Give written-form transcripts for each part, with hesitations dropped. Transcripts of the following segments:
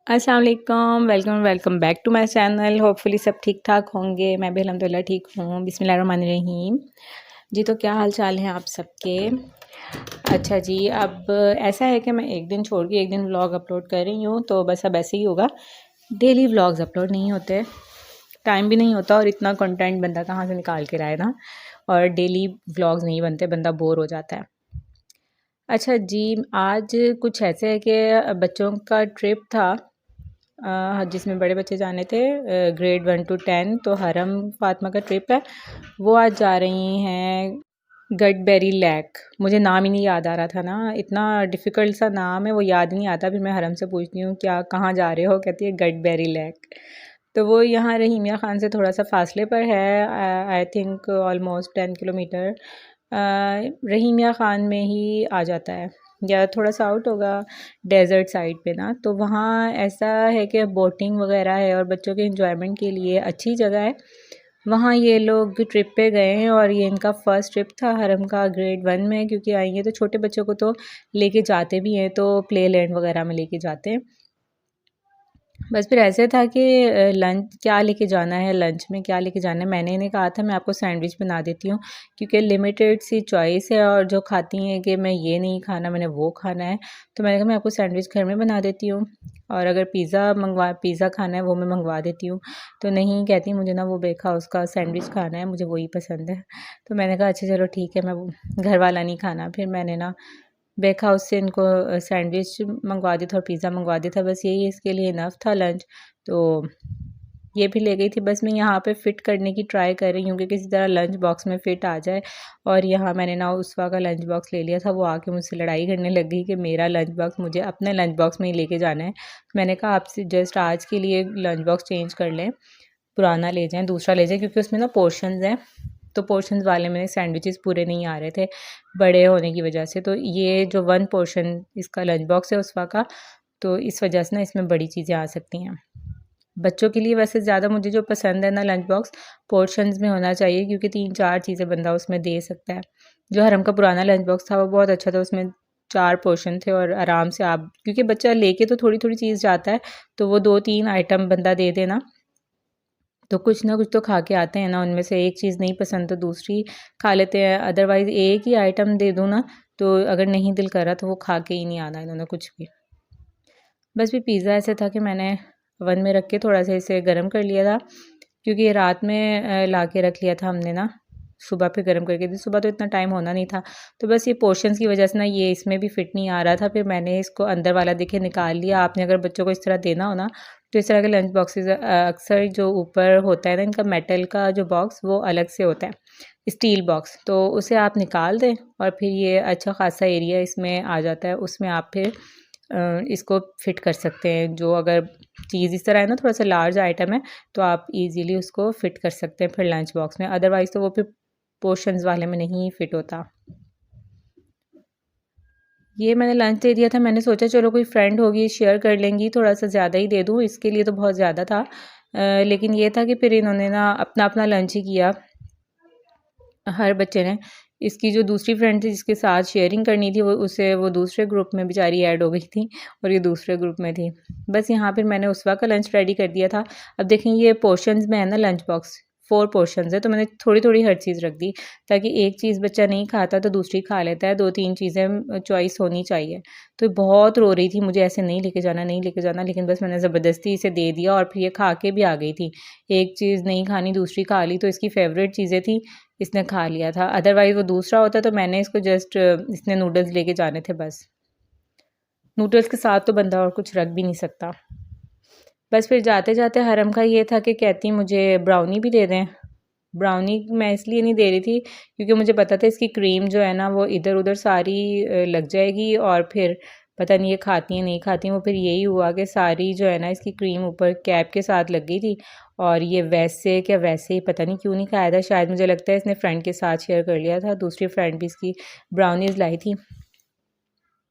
अस्सलाम वालेकुम, welcome back to my channel. Hopefully सब ठीक ठाक होंगे। मैं भी अल्हम्दुलिल्लाह ठीक हूँ। बिस्मिल्लाहिर्रहमानिर्रहीम। जी, तो क्या हाल चाल हैं आप सबके? अच्छा जी, अब ऐसा है कि मैं एक दिन छोड़ के एक दिन व्लॉग अपलोड कर रही हूँ, तो बस अब ऐसे ही होगा। डेली व्लॉग्स अपलोड नहीं होते, टाइम भी नहीं होता और इतना कंटेंट बंदा कहाँ से निकाल के लाए ना। और डेली व्लॉग्स नहीं बनते, बंदा बोर हो जाता है। अच्छा जी, आज कुछ ऐसे है कि बच्चों का ट्रिप था, जिसमें बड़े बच्चे जाने थे, ग्रेड 1 to 10। तो हरम फातिमा का ट्रिप है, वो आज जा रही हैं गडबेरी लेक। मुझे नाम ही नहीं याद आ रहा था ना, इतना डिफ़िकल्ट सा नाम है, वो याद नहीं आता। फिर मैं हरम से पूछती हूँ क्या कहाँ जा रहे हो, कहती है गडबेरी लेक। तो वो यहाँ रहीमिया ख़ान से थोड़ा सा फासले पर है, I think almost 10 kilometre Rahimiya Khan में ही आ जाता है, या थोड़ा सा आउट होगा डेज़र्ट साइड पे ना। तो वहाँ ऐसा है कि बोटिंग वगैरह है और बच्चों के इंजॉयमेंट के लिए अच्छी जगह है। वहाँ ये लोग ट्रिप पे गए हैं और ये इनका फ़र्स्ट ट्रिप था हरम का ग्रेड 1 में, क्योंकि आएंगे तो छोटे बच्चों को तो लेके जाते भी हैं, तो प्ले लैंड वगैरह में लेके जाते हैं। बस फिर ऐसे था कि लंच क्या लेके जाना है, लंच में क्या लेके जाना है। मैंने इन्हें कहा था मैं आपको सैंडविच बना देती हूँ, क्योंकि लिमिटेड सी चॉइस है और जो खाती हैं कि मैं ये नहीं खाना, मैंने वो खाना है। तो मैंने कहा मैं आपको सैंडविच घर में बना देती हूँ, और अगर पिज़्ज़ा खाना है वो मैं मंगवा देती हूँ। तो नहीं, कहती मुझे ना वो बेखा उसका सैंडविच खाना है, मुझे वही पसंद है। तो मैंने कहा अच्छा चलो ठीक है, मैं वो घर वाला नहीं खाना। फिर मैंने ना बेक हाउस से इनको सैंडविच मंगवा दिया था और पिज़्ज़ा मंगवा दिया था, बस यही इसके लिए इनफ था लंच। तो ये भी ले गई थी। बस मैं यहाँ पे फ़िट करने की ट्राई कर रही हूँ कि किसी तरह लंच बॉक्स में फ़िट आ जाए। और यहाँ मैंने ना उसवा का लंच बॉक्स ले लिया था, वो आके मुझसे लड़ाई करने लग गई कि मेरा लंच बॉक्स मुझे अपने लंच बॉक्स में ही लेके जाना है। मैंने कहा आपसे जस्ट आज के लिए लंच बॉक्स चेंज कर लें, पुराना ले जाएँ, दूसरा ले जाएँ, क्योंकि उसमें ना पोर्शंस हैं। तो पोर्शंस वाले में सैंडविचेस पूरे नहीं आ रहे थे बड़े होने की वजह से। तो ये जो 1 पोर्शन इसका लंच बॉक्स है उसवा का, तो इस वजह से ना इसमें बड़ी चीज़ें आ सकती हैं। बच्चों के लिए वैसे ज़्यादा मुझे जो पसंद है ना लंच बॉक्स, पोर्शंस में होना चाहिए, क्योंकि 3-4 चीज़ें बंदा उसमें दे सकता है। जो हरम का पुराना लंच बॉक्स था वो बहुत अच्छा था, उसमें 4 पोर्शन थे और आराम से आप, क्योंकि बच्चा लेके तो थोड़ी-थोड़ी चीज़ जाता है, तो वो 2-3 आइटम बंदा दे देना, तो कुछ ना कुछ तो खा के आते हैं ना। उनमें से एक चीज़ नहीं पसंद तो दूसरी खा लेते हैं। अदरवाइज़ एक ही आइटम दे दूँ ना, तो अगर नहीं दिल कर रहा तो वो खा के ही नहीं आना इन्होंने कुछ भी। बस भी पिज़्ज़ा ऐसे था कि मैंने ओवन में रख के थोड़ा सा इसे गर्म कर लिया था, क्योंकि ये रात में ला के रख लिया था हमने ना, सुबह फिर गर्म करके दी। सुबह तो इतना टाइम होना नहीं था, तो बस ये पोर्शंस की वजह से ना ये इसमें भी फिट नहीं आ रहा था। फिर मैंने इसको अंदर वाला देखिए निकाल लिया। आपने अगर बच्चों को इस तरह देना हो ना, तो इस तरह के लंच बॉक्सेस अक्सर जो ऊपर होता है ना इनका मेटल का जो बॉक्स, वो अलग से होता है, स्टील बॉक्स, तो उसे आप निकाल दें और फिर ये अच्छा खासा एरिया इसमें आ जाता है। उसमें आप फिर इसको फिट कर सकते हैं। जो अगर चीज़ इस तरह है ना, थोड़ा सा लार्ज आइटम है, तो आप इजीली उसको फिट कर सकते हैं फिर लंच बॉक्स में। अदरवाइज़ तो वो फिर पोर्शंस वाले में नहीं फिट होता। ये मैंने लंच दे दिया था, मैंने सोचा चलो कोई फ्रेंड होगी शेयर कर लेंगी, थोड़ा सा ज़्यादा ही दे दूँ, इसके लिए तो बहुत ज़्यादा था। लेकिन ये था कि फिर इन्होंने ना अपना लंच ही किया, हर बच्चे ने। इसकी जो दूसरी फ्रेंड थी जिसके साथ शेयरिंग करनी थी, वो दूसरे ग्रुप में बेचारी ऐड हो गई थी और ये दूसरे ग्रुप में थी। बस यहाँ फिर मैंने उसवा का लंच रेडी कर दिया था। अब देखें ये पोर्शंस में है ना लंच बॉक्स, 4 पोर्शंस है, तो मैंने थोड़ी-थोड़ी हर चीज़ रख दी, ताकि एक चीज़ बच्चा नहीं खाता तो दूसरी खा लेता है, 2-3 चीज़ें चॉइस होनी चाहिए। तो बहुत रो रही थी मुझे ऐसे नहीं लेके जाना, नहीं लेके जाना, लेकिन बस मैंने ज़बरदस्ती इसे दे दिया और फिर ये खा के भी आ गई थी। एक चीज़ नहीं खानी दूसरी खा ली, तो इसकी फ़ेवरेट चीज़ें थी, इसने खा लिया था। अदरवाइज़ वो दूसरा होता तो मैंने इसको जस्ट इसने नूडल्स लेके जाने थे बस। नूडल्स के साथ तो बंदा और कुछ रख भी नहीं सकता। बस फिर जाते-जाते हरम का ये था कि कहती मुझे ब्राउनी भी दे दें। ब्राउनी मैं इसलिए नहीं दे रही थी, क्योंकि मुझे पता था इसकी क्रीम जो है ना वो इधर-उधर सारी लग जाएगी और फिर पता नहीं ये खाती हैं नहीं खाती हैं। वो फिर यही हुआ कि सारी जो है ना इसकी क्रीम ऊपर कैप के साथ लग गई थी, और ये वैसे क्या वैसे ही पता नहीं क्यों नहीं खाया था। शायद मुझे लगता है इसने फ्रेंड के साथ शेयर कर लिया था, दूसरी फ्रेंड भी इसकी ब्राउनीज़ लाई थी,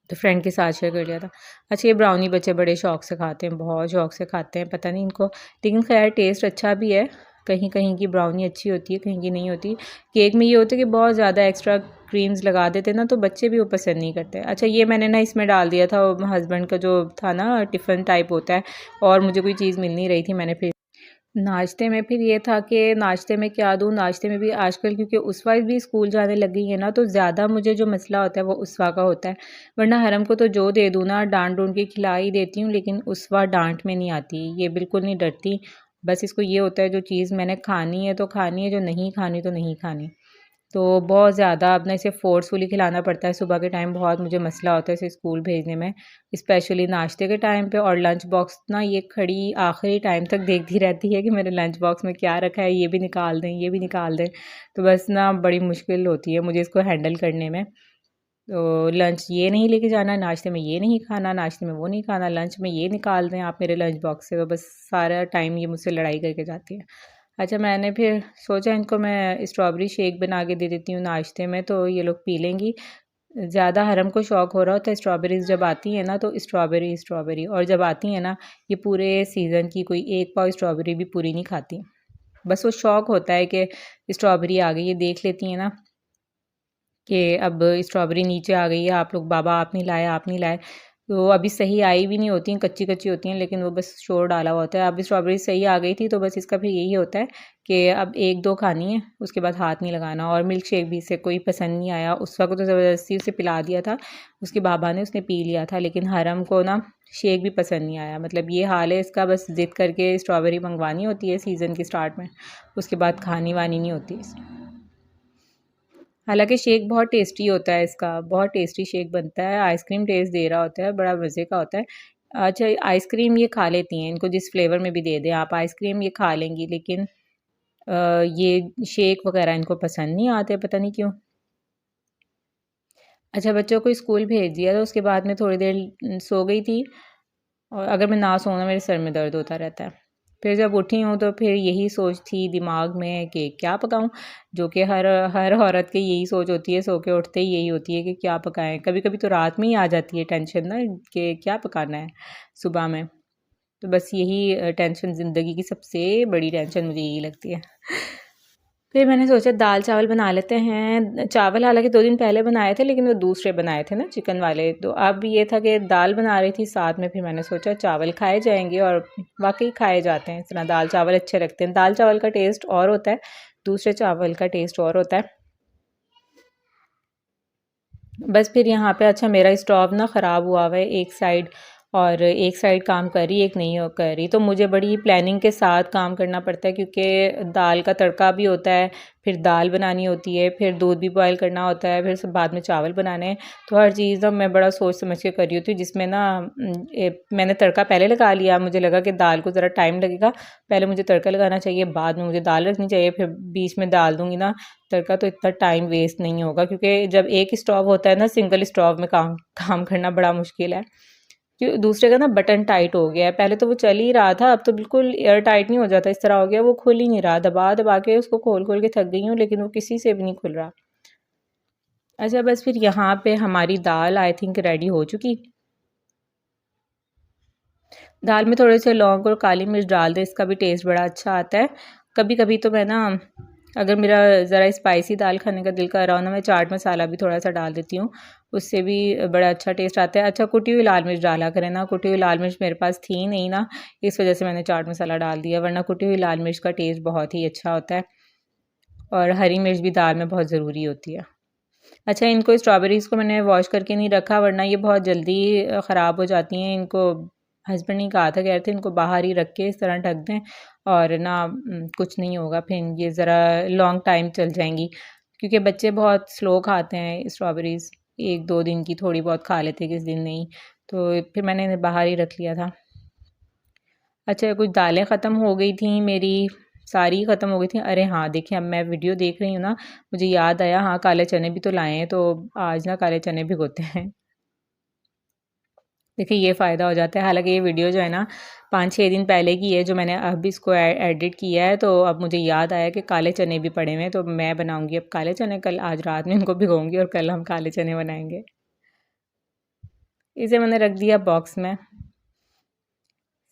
तो फ्रेंड के साथ शेयर कर लिया था। अच्छा, ये ब्राउनी बच्चे बड़े शौक से खाते हैं, बहुत शौक से खाते हैं, पता नहीं इनको, लेकिन खैर टेस्ट अच्छा भी है। कहीं कहीं की ब्राउनी अच्छी होती है, कहीं की नहीं होती। केक में ये होता है कि बहुत ज़्यादा एक्स्ट्रा क्रीम्स लगा देते ना, तो बच्चे भी वो पसंद नहीं करते। अच्छा, ये मैंने ना इसमें डाल दिया था, हस्बैंड का जो था ना टिफ़िन टाइप होता है, और मुझे कोई चीज़ मिल नहीं रही थी, मैंने फिर नाश्ते में फिर ये था कि नाश्ते में क्या दूँ। नाश्ते में भी आजकल क्योंकि उसवा भी स्कूल जाने लग गई है ना, तो ज़्यादा मुझे जो मसला होता है वो उसवा का होता है। वरना हरम को तो जो दे दूँ ना, डांट डूंट के खिला ही देती हूँ, लेकिन उसवा डांट में नहीं आती, ये बिल्कुल नहीं डरती। बस इसको ये होता है जो चीज़ मैंने खानी है तो खानी है, जो नहीं खानी तो नहीं खानी। तो बहुत ज़्यादा अब ना इसे फ़ोर्सफुली खिलाना पड़ता है। सुबह के टाइम बहुत मुझे मसला होता है इसे स्कूल भेजने में, स्पेशली नाश्ते के टाइम पे। और लंच बॉक्स ना ये खड़ी आखिरी टाइम तक देखती रहती है कि मेरे लंच बॉक्स में क्या रखा है, ये भी निकाल दें, ये भी निकाल दें। तो बस ना बड़ी मुश्किल होती है मुझे इसको हैंडल करने में। तो लंच ये नहीं लेके जाना, नाश्ते में ये नहीं खाना, नाश्ते में वो नहीं खाना, लंच में ये निकाल दें आप मेरे लंच बॉक्स से। तो बस सारा टाइम ये मुझसे लड़ाई करके जाती है। अच्छा, मैंने फिर सोचा इनको मैं स्ट्रॉबेरी शेक बना के दे देती हूँ नाश्ते में, तो ये लोग पी लेंगी। ज़्यादा हरम को शौक़ हो रहा होता है स्ट्रॉबेरीज़ जब आती है ना, तो स्ट्रॉबेरी स्ट्रॉबेरी, और जब आती है ना ये पूरे सीज़न की कोई एक पाव स्ट्रॉबेरी भी पूरी नहीं खाती। बस वो शौक़ होता है कि स्ट्रॉबेरी आ गई, ये देख लेती है ना कि अब स्ट्रॉबेरी नीचे आ गई है, आप लोग बाबा आप नहीं लाए, आप नहीं लाए। तो अभी सही आई भी नहीं होती हैं, कच्ची-कच्ची होती हैं, लेकिन वो बस शोर डाला हुआ होता है। अब स्ट्रॉबेरी सही आ गई थी, तो बस इसका फिर यही होता है कि अब 1-2 खानी है, उसके बाद हाथ नहीं लगाना। और मिल्क शेक भी इसे कोई पसंद नहीं आया। उस वक़्त तो ज़बरदस्ती उसे पिला दिया था, उसके बाबा ने, उसने पी लिया था। लेकिन हरम को ना शेक भी पसंद नहीं आया। मतलब ये हाल है इसका, बस ज़िद करके स्ट्रॉबेरी मंगवानी होती है सीज़न की स्टार्ट में, उसके बाद खानी-वानी नहीं होती। हालाँकि शेक बहुत टेस्टी होता है इसका, बहुत टेस्टी शेक बनता है, आइसक्रीम टेस्ट दे रहा होता है, बड़ा मज़े का होता है। अच्छा, आइसक्रीम ये खा लेती हैं, इनको जिस फ्लेवर में भी दे दें आप आइसक्रीम ये खा लेंगी, लेकिन ये शेक वग़ैरह इनको पसंद नहीं आते, पता नहीं क्यों। अच्छा, बच्चों को स्कूल भेज दिया, तो उसके बाद में थोड़ी देर सो गई थी, और अगर मैं ना सोऊँ ना मेरे सर में दर्द होता रहता है। फिर जब उठी हूँ तो फिर यही सोच थी दिमाग में कि क्या पकाऊँ, जो कि हर हर औरत की यही सोच होती है, सो के उठते ही यही होती है कि क्या पकाएँ। कभी-कभी तो रात में ही आ जाती है टेंशन ना कि क्या पकाना है सुबह में। तो बस यही टेंशन ज़िंदगी की सबसे बड़ी टेंशन मुझे यही लगती है। फिर मैंने सोचा दाल चावल बना लेते हैं। चावल हालाँकि 2 दिन पहले बनाए थे, लेकिन वो दूसरे बनाए थे ना चिकन वाले। तो अब ये था कि दाल बना रही थी साथ में, फिर मैंने सोचा चावल खाए जाएँगे, और वाक़ई खाए जाते हैं। इस तरह दाल चावल अच्छे लगते हैं। दाल चावल का टेस्ट और होता है, दूसरे चावल का टेस्ट और होता है। बस फिर यहाँ पे अच्छा मेरा स्टोव ना ख़राब हुआ हुआ है एक साइड, और एक साइड काम कर रही, एक नहीं कर रही। तो मुझे बड़ी प्लानिंग के साथ काम करना पड़ता है, क्योंकि दाल का तड़का भी होता है, फिर दाल बनानी होती है, फिर दूध भी बॉयल करना होता है, फिर सब बाद में चावल बनाने हैं। तो हर चीज़ ना मैं बड़ा सोच समझ के कर रही होती हूँ, जिसमें ना मैंने तड़का पहले लगा लिया। मुझे लगा कि दाल को ज़रा टाइम लगेगा, पहले मुझे तड़का लगाना चाहिए, बाद में मुझे दाल रखनी चाहिए, फिर बीच में डाल दूँगी ना तड़का, तो इतना टाइम वेस्ट नहीं होगा। क्योंकि जब एक स्टोव होता है ना, सिंगल स्टोव में काम काम करना बड़ा मुश्किल है। क्यों दूसरे का ना बटन टाइट हो गया है, पहले तो वो चल ही रहा था, अब तो बिल्कुल एयर टाइट नहीं हो जाता, इस तरह हो गया, वो खुल ही नहीं रहा। दबा-दबा के उसको खोल-खोल के थक गई हूँ, लेकिन वो किसी से भी नहीं खुल रहा। अच्छा, बस फिर यहाँ पे हमारी दाल आई थिंक रेडी हो चुकी। दाल में थोड़े से लौंग और काली मिर्च डाल दें, इसका भी टेस्ट बड़ा अच्छा आता है। कभी-कभी तो मैं ना, अगर मेरा ज़रा स्पाइसी दाल खाने का दिल कर रहा हो ना, मैं चाट मसाला भी थोड़ा-सा डाल देती हूँ, उससे भी बड़ा अच्छा टेस्ट आता है। अच्छा, कुटी हुई लाल मिर्च डाला करें ना, कुटी हुई लाल मिर्च मेरे पास थी नहीं ना, इस वजह से मैंने चाट मसाला डाल दिया, वरना कुटी हुई लाल मिर्च का टेस्ट बहुत ही अच्छा होता है। और हरी मिर्च भी दाल में बहुत ज़रूरी होती है। अच्छा, इनको स्ट्रॉबेरीज़ को मैंने वॉश करके नहीं रखा, वरना ये बहुत जल्दी ख़राब हो जाती हैं। इनको हस्बैंड ने कहा था, कह रहे थे इनको बाहर ही रख के इस तरह ढक दें, और ना कुछ नहीं होगा, फिर ये ज़रा लॉन्ग टाइम चल जाएँगी। क्योंकि बच्चे बहुत स्लो खाते हैं स्ट्रॉबेरीज़, 1-2 दिन की थोड़ी बहुत खा लेते हैं, किसी दिन नहीं। तो फिर मैंने इन्हें बाहर ही रख लिया था। अच्छा, कुछ दालें ख़त्म हो गई थी मेरी, सारी ख़त्म हो गई थी। अरे हाँ, देखिए अब मैं वीडियो देख रही हूँ ना, मुझे याद आया, हाँ काले चने भी तो लाए हैं, तो आज ना काले चने भिगोते हैं। देखिए ये फ़ायदा हो जाता है। हालाँकि ये वीडियो जो है ना 5-6 दिन पहले की है, जो मैंने अब इसको एडिट किया है, तो अब मुझे याद आया कि काले चने भी पड़े हुए हैं, तो मैं बनाऊँगी अब काले चने। कल आज रात में इनको भिगोऊँगी और कल हम काले चने बनाएँगे। इसे मैंने रख दिया बॉक्स में।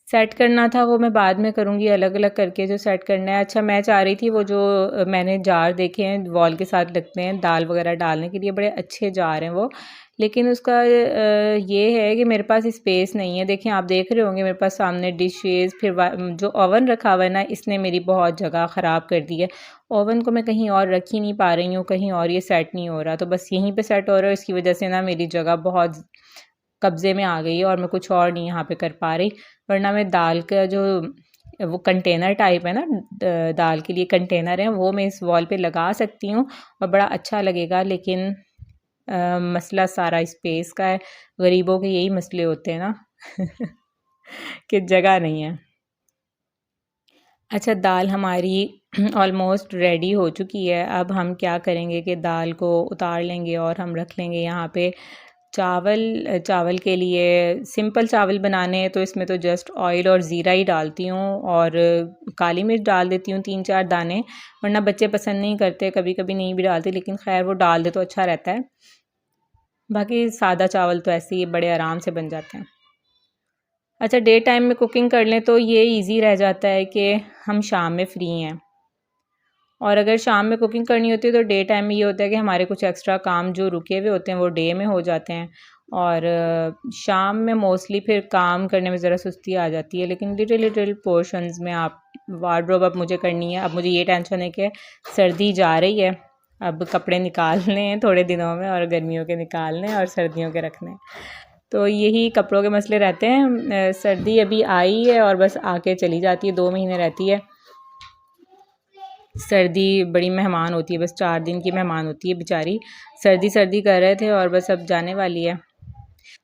सेट करना था वो मैं बाद में करूँगी, अलग अलग करके जो सेट करना है। अच्छा मैं चाह रही थी वो जो मैंने जार देखे हैं वॉल के साथ लगते हैं दाल वगैरह डालने के लिए, बड़े अच्छे जार हैं वो, लेकिन उसका ये है कि मेरे पास स्पेस नहीं है। देखें आप देख रहे होंगे मेरे पास सामने डिशेज़, फिर जो ओवन रखा हुआ है ना इसने मेरी बहुत जगह ख़राब कर दी है। ओवन को मैं कहीं और रख ही नहीं पा रही हूँ, कहीं और ये सेट नहीं हो रहा, तो बस यहीं पे सेट हो रहा है। इसकी वजह से ना मेरी जगह बहुत कब्ज़े में आ गई है और मैं कुछ और नहीं यहाँ पे कर पा रही। वरना मैं दाल का जो वो कंटेनर टाइप है ना, दाल के लिए कंटेनर है, वो मैं इस वॉल पे लगा सकती हूँ और बड़ा अच्छा लगेगा, लेकिन मसला सारा स्पेस का है। गरीबों के यही मसले होते हैं ना कि जगह नहीं है। अच्छा दाल हमारी ऑलमोस्ट रेडी हो चुकी है। अब हम क्या करेंगे कि दाल को उतार लेंगे और हम रख लेंगे यहाँ पे चावल के लिए। सिंपल चावल बनाने हैं तो इसमें तो जस्ट ऑयल और ज़ीरा ही डालती हूँ और काली मिर्च डाल देती हूँ 3-4 दाने, वरना बच्चे पसंद नहीं करते, कभी कभी नहीं भी डालते, लेकिन खैर वो डाल दे तो अच्छा रहता है। बाकी सादा चावल तो ऐसे ही बड़े आराम से बन जाते हैं। अच्छा डे टाइम में कुकिंग कर लें तो ये इजी रह जाता है कि हम शाम में फ्री हैं, और अगर शाम में कुकिंग करनी होती है तो डे टाइम में ये होता है कि हमारे कुछ एक्स्ट्रा काम जो रुके हुए होते हैं वो डे में हो जाते हैं, और शाम में मोस्टली फिर काम करने में ज़रा सुस्ती आ जाती है। लेकिन लिटिल लिटिल पोर्शंस में आप वार्डरोब अब मुझे करनी है। अब मुझे ये टेंशन है कि सर्दी जा रही है, अब कपड़े निकालने हैं थोड़े दिनों में, और गर्मियों के निकालने हैं और सर्दियों के रखने हैं, तो यही कपड़ों के मसले रहते हैं। सर्दी अभी आई है और बस आके चली जाती है, 2 महीने रहती है सर्दी। बड़ी मेहमान होती है, बस 4 दिन की मेहमान होती है बेचारी। सर्दी सर्दी कर रहे थे और बस अब जाने वाली है।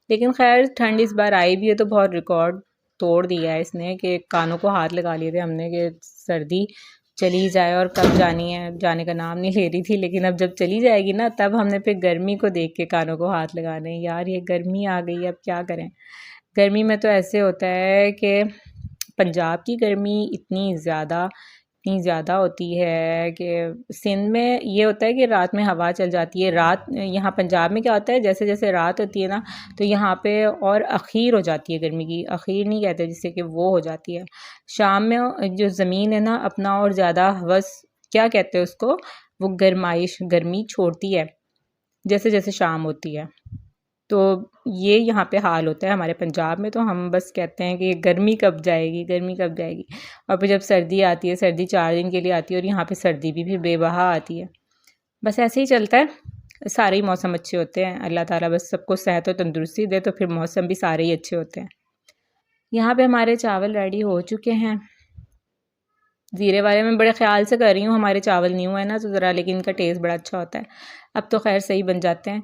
लेकिन खैर ठंड इस बार आई भी है तो बहुत रिकॉर्ड तोड़ दिया है इसने, कि कानों को हाथ लगा लिए थे हमने कि सर्दी चली जाए, और कब जानी है, जाने का नाम नहीं ले रही थी, लेकिन अब जब चली जाएगी ना तब हमने फिर गर्मी को देख के कानों को हाथ लगाने। यार ये गर्मी आ गई है, अब क्या करें। गर्मी में तो ऐसे होता है कि पंजाब की गर्मी इतनी ज़्यादा होती है कि सिंध में ये होता है कि रात में हवा चल जाती है। रात यहाँ पंजाब में क्या होता है, जैसे जैसे रात होती है ना तो यहाँ पे और अखीर हो जाती है गर्मी की, अखीर नहीं कहते जिससे कि वो हो जाती है। शाम में जो ज़मीन है ना अपना और ज़्यादा हवस क्या कहते हैं उसको, वो गर्मी छोड़ती है जैसे जैसे शाम होती है। तो ये यहाँ पे हाल होता है हमारे पंजाब में। तो हम बस कहते हैं कि गर्मी कब जाएगी, गर्मी कब जाएगी। और फिर जब सर्दी आती है, सर्दी 4 दिन के लिए आती है, और यहाँ पे सर्दी भी फिर बेबहा आती है। बस ऐसे ही चलता है। सारे ही मौसम अच्छे होते हैं, अल्लाह ताला बस सबको सेहत और तंदुरुस्ती दे, तो फिर मौसम भी सारे ही अच्छे होते हैं। यहाँ पे हमारे चावल रेडी हो चुके हैं। ज़ीरे वाले मैं बड़े ख्याल से कर रही हूँ, हमारे चावल न्यू है ना तो ज़रा, लेकिन इनका टेस्ट बड़ा अच्छा होता है। अब तो खैर सही बन जाते हैं।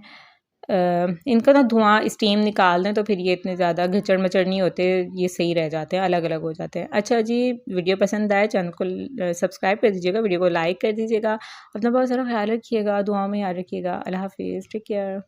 इनका ना धुआं स्टीम निकाल दें तो फिर ये इतने ज़्यादा घचड़ मचड़ नहीं होते, ये सही रह जाते हैं, अलग अलग हो जाते हैं। अच्छा जी, वीडियो पसंद आए चैनल को सब्सक्राइब कर दीजिएगा, वीडियो को लाइक कर दीजिएगा, अपना बहुत सारा ख्याल रखिएगा, दुआओं में याद रखिएगा। अल्लाह हाफिज़, टेक केयर।